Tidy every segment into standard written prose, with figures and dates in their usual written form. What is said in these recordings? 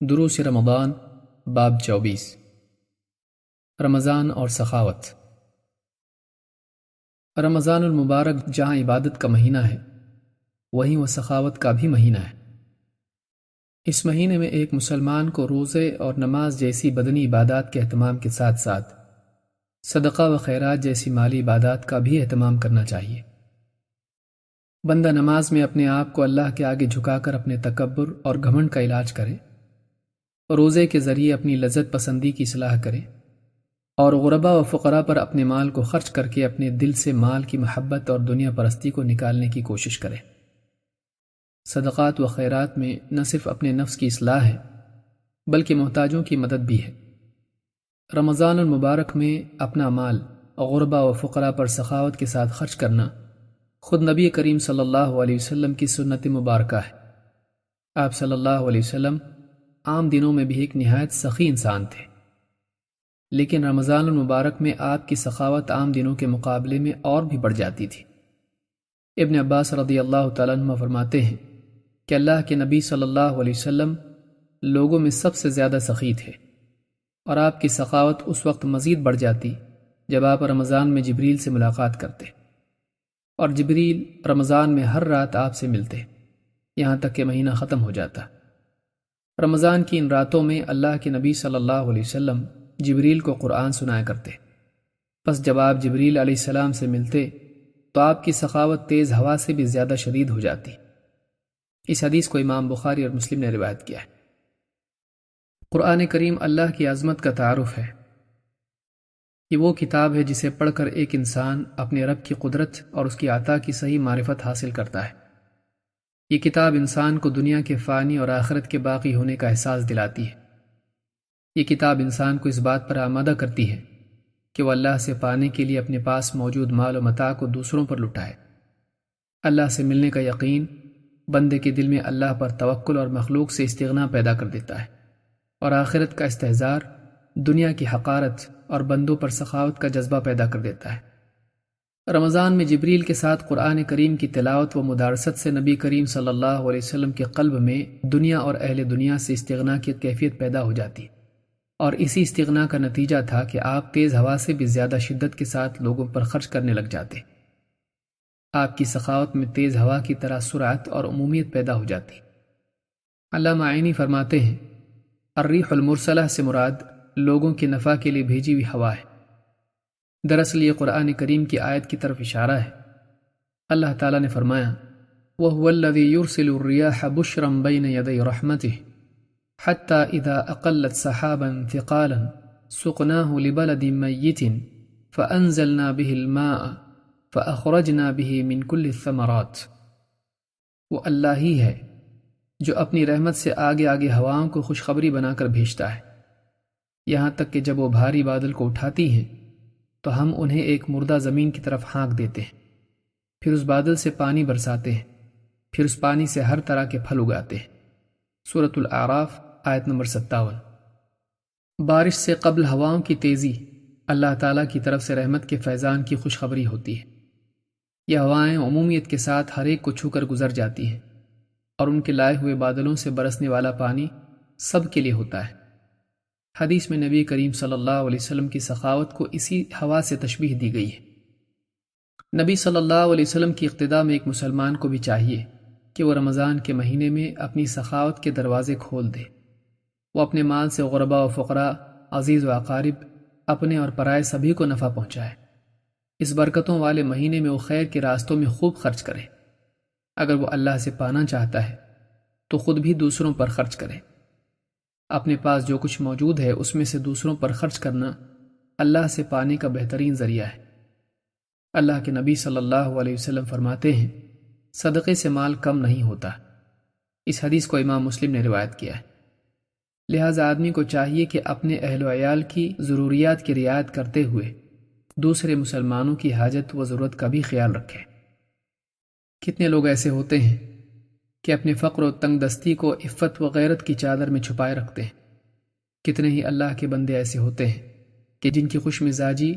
دروس رمضان باب 24 رمضان اور سخاوت۔ رمضان المبارک جہاں عبادت کا مہینہ ہے وہیں وہ سخاوت کا بھی مہینہ ہے۔ اس مہینے میں ایک مسلمان کو روزے اور نماز جیسی بدنی عبادات کے اہتمام کے ساتھ ساتھ صدقہ و خیرات جیسی مالی عبادات کا بھی اہتمام کرنا چاہیے۔ بندہ نماز میں اپنے آپ کو اللہ کے آگے جھکا کر اپنے تکبر اور گھمنڈ کا علاج کرے، روزے کے ذریعے اپنی لذت پسندی کی اصلاح کرے اور غربا و فقراء پر اپنے مال کو خرچ کر کے اپنے دل سے مال کی محبت اور دنیا پرستی کو نکالنے کی کوشش کرے۔ صدقات و خیرات میں نہ صرف اپنے نفس کی اصلاح ہے بلکہ محتاجوں کی مدد بھی ہے۔ رمضان المبارک میں اپنا مال غربا و فقراء پر سخاوت کے ساتھ خرچ کرنا خود نبی کریم صلی اللہ علیہ وسلم کی سنت مبارکہ ہے۔ آپ صلی اللہ علیہ وسلم عام دنوں میں بھی ایک نہایت سخی انسان تھے، لیکن رمضان المبارک میں آپ کی سخاوت عام دنوں کے مقابلے میں اور بھی بڑھ جاتی تھی۔ ابن عباس رضی اللہ تعالیٰ عنہ فرماتے ہیں کہ اللہ کے نبی صلی اللہ علیہ وسلم لوگوں میں سب سے زیادہ سخی تھے، اور آپ کی سخاوت اس وقت مزید بڑھ جاتی جب آپ رمضان میں جبریل سے ملاقات کرتے، اور جبریل رمضان میں ہر رات آپ سے ملتے یہاں تک کہ مہینہ ختم ہو جاتا۔ رمضان کی ان راتوں میں اللہ کے نبی صلی اللہ علیہ وسلم جبریل کو قرآن سنایا کرتے، پس جب آپ جبریل علیہ السلام سے ملتے تو آپ کی سخاوت تیز ہوا سے بھی زیادہ شدید ہو جاتی۔ اس حدیث کو امام بخاری اور مسلم نے روایت کیا ہے۔ قرآن کریم اللہ کی عظمت کا تعارف ہے۔ یہ وہ کتاب ہے جسے پڑھ کر ایک انسان اپنے رب کی قدرت اور اس کی عطا کی صحیح معرفت حاصل کرتا ہے۔ یہ کتاب انسان کو دنیا کے فانی اور آخرت کے باقی ہونے کا احساس دلاتی ہے۔ یہ کتاب انسان کو اس بات پر آمادہ کرتی ہے کہ وہ اللہ سے پانے کے لیے اپنے پاس موجود مال و متاع کو دوسروں پر لٹائے۔ اللہ سے ملنے کا یقین بندے کے دل میں اللہ پر توکل اور مخلوق سے استغنا پیدا کر دیتا ہے، اور آخرت کا استحضار دنیا کی حقارت اور بندوں پر سخاوت کا جذبہ پیدا کر دیتا ہے۔ رمضان میں جبریل کے ساتھ قرآن کریم کی تلاوت و مدارست سے نبی کریم صلی اللہ علیہ وسلم کے قلب میں دنیا اور اہل دنیا سے استغنا کی کیفیت پیدا ہو جاتی، اور اسی استغنا کا نتیجہ تھا کہ آپ تیز ہوا سے بھی زیادہ شدت کے ساتھ لوگوں پر خرچ کرنے لگ جاتے۔ آپ کی سخاوت میں تیز ہوا کی طرح سرعت اور عمومیت پیدا ہو جاتی۔ علامہ عینی فرماتے ہیں الریح المرسلہ سے مراد لوگوں کے نفع کے لیے بھیجی ہوئی ہوا ہے۔ دراصل یہ قرآن کریم کی آیت کی طرف اشارہ ہے۔ اللہ تعالیٰ نے فرمایا وَهُوَ الَّذِي يُرْسِلُ الرِّيَاحَ بُشْرًا بَيْنَ يَدَيْ رَحْمَتِهِ حَتَّى إِذَا أَقَلَّتْ سَحَابًا ثِقَالًا سُقْنَاهُ لِبَلَدٍ مَيِّتٍ فَأَنزَلْنَا بِهِ الْمَاءَ فَأَخْرَجْنَا بِهِ مِنْ كُلِّ الثَّمَرَاتِ۔ وہ اللہ ہی ہے جو اپنی رحمت سے آگے آگے ہواؤں کو خوشخبری بنا کر بھیجتا ہے، یہاں تک کہ جب وہ بھاری بادل کو اٹھاتی ہیں تو ہم انہیں ایک مردہ زمین کی طرف ہانک دیتے ہیں، پھر اس بادل سے پانی برساتے ہیں، پھر اس پانی سے ہر طرح کے پھل اگاتے ہیں۔ سورۃ الاعراف آیت نمبر 57۔ بارش سے قبل ہواؤں کی تیزی اللہ تعالیٰ کی طرف سے رحمت کے فیضان کی خوشخبری ہوتی ہے۔ یہ ہوائیں عمومیت کے ساتھ ہر ایک کو چھو کر گزر جاتی ہیں، اور ان کے لائے ہوئے بادلوں سے برسنے والا پانی سب کے لیے ہوتا ہے۔ حدیث میں نبی کریم صلی اللہ علیہ وسلم کی سخاوت کو اسی ہوا سے تشبیہ دی گئی ہے۔ نبی صلی اللہ علیہ وسلم کی اقتداء میں ایک مسلمان کو بھی چاہیے کہ وہ رمضان کے مہینے میں اپنی سخاوت کے دروازے کھول دے۔ وہ اپنے مال سے غربا و فقراء، عزیز و اقارب، اپنے اور پرائے سبھی کو نفع پہنچائے۔ اس برکتوں والے مہینے میں وہ خیر کے راستوں میں خوب خرچ کرے۔ اگر وہ اللہ سے پانا چاہتا ہے تو خود بھی دوسروں پر خرچ کرے۔ اپنے پاس جو کچھ موجود ہے اس میں سے دوسروں پر خرچ کرنا اللہ سے پانے کا بہترین ذریعہ ہے۔ اللہ کے نبی صلی اللہ علیہ وسلم فرماتے ہیں صدقے سے مال کم نہیں ہوتا۔ اس حدیث کو امام مسلم نے روایت کیا ہے۔ لہٰذا آدمی کو چاہیے کہ اپنے اہل و عیال کی ضروریات کی رعایت کرتے ہوئے دوسرے مسلمانوں کی حاجت و ضرورت کا بھی خیال رکھے۔ کتنے لوگ ایسے ہوتے ہیں کہ اپنے فقر و تنگ دستی کو عفت و غیرت کی چادر میں چھپائے رکھتے ہیں۔ کتنے ہی اللہ کے بندے ایسے ہوتے ہیں کہ جن کی خوش مزاجی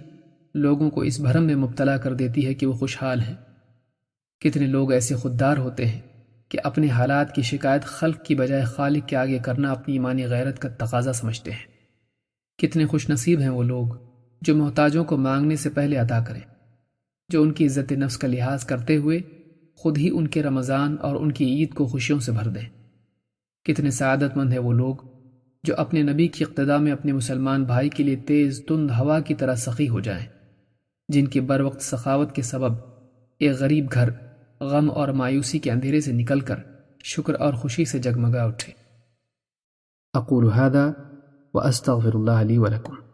لوگوں کو اس بھرم میں مبتلا کر دیتی ہے کہ وہ خوشحال ہیں۔ کتنے لوگ ایسے خوددار ہوتے ہیں کہ اپنے حالات کی شکایت خلق کی بجائے خالق کے آگے کرنا اپنی ایمانی غیرت کا تقاضا سمجھتے ہیں۔ کتنے خوش نصیب ہیں وہ لوگ جو محتاجوں کو مانگنے سے پہلے عطا کریں، جو ان کی عزت نفس کا لحاظ کرتے ہوئے خود ہی ان کے رمضان اور ان کی عید کو خوشیوں سے بھر دیں۔ کتنے سعادت مند ہیں وہ لوگ جو اپنے نبی کی اقتداء میں اپنے مسلمان بھائی کے لیے تیز تند ہوا کی طرح سخی ہو جائیں، جن کی بروقت سخاوت کے سبب ایک غریب گھر غم اور مایوسی کے اندھیرے سے نکل کر شکر اور خوشی سے جگمگا اٹھے۔ اقول هذا واستغفر الله لي ولكم۔